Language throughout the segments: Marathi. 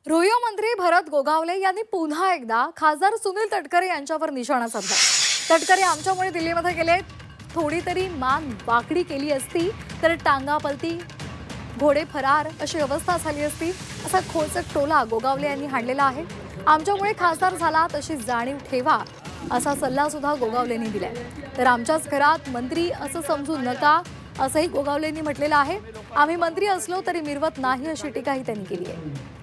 गृहमंत्री भरत गोगावले यांनी पुन्हा एकदा खासदार सुनील तटकरे यांच्यावर निशाणा साधला। तटकरे आमच्यामुळे दिल्लीमध्ये गेले, थोडी तरी मान वाकडी केली असती तर टांगा पलटी, घोडे फरार अशी अवस्था झाली असती, असा खोचक टोला गोगावले यांनी हाणलेला आहे। आमच्यामुळे खासदार झाला तशी जाणीव ठेवा असा सल्ला सुद्धा गोगावलेंनी दिलाय। तर आमच्याच घरात मंत्री असं समजू नका असंही गोगावलेंनी म्हटलेलं आहे। आम्ही मंत्री असलो तरी मिरवत नाही अशी टीकाही त्यांनी केली आहे।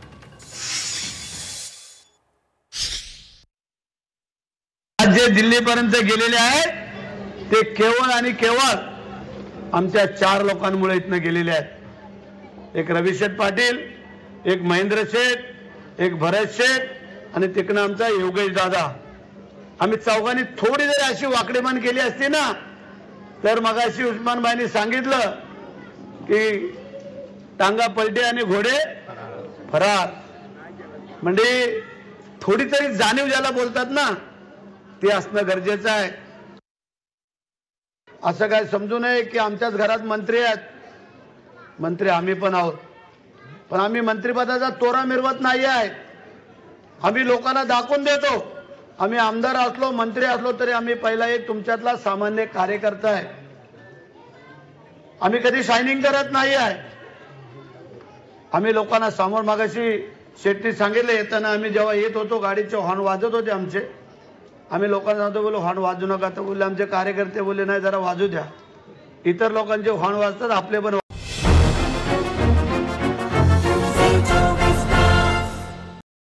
जे दिल्लीपर्यंत गेलेले आहेत ते केवळ आणि केवळ आमच्या 4 लोकांमुळे इथनं गेलेले आहेत। एक रविशेठ पाटील, एक महेंद्र शेठ, एक भरत शेठ आणि तिकडनं आमचा योगेश दादा। आम्ही चौघांनी थोडी जरी अशी वाकडेमान केली असती ना तर मगाशी उस्मानबाईंनी सांगितलं की टांगा पलटे आणि घोडे फरार। म्हणजे थोडी तरी जाणीव ज्याला बोलतात ना ते असणं गरजेचं आहे। असं काय समजू नये की आमच्याच घरात मंत्री आहेत, मंत्री आम्ही पण आहोत, पण आम्ही मंत्रिपदाचा तोरा मिरवत नाही आहे। आम्ही लोकांना दाखवून देतो आम्ही आमदार असलो मंत्री असलो तरी आम्ही पहिला एक तुमच्यातला सामान्य कार्यकर्ता आहे। आम्ही कधी शायनिंग करत नाही आहे। आम्ही लोकांना समोर मागाशी शेट्टी सांगितलं येताना आम्ही जेव्हा येत होतो गाडीचे हॉर्न वाजत होते आमचे, आम्ही लोकांना सांगतो बोलो हॉर्न वाजू नका, तर बोलले आमचे कार्यकर्ते बोलले नाही जरा वाजू द्या। इतर लोकांचे हॉर्न वाजतात आपले पण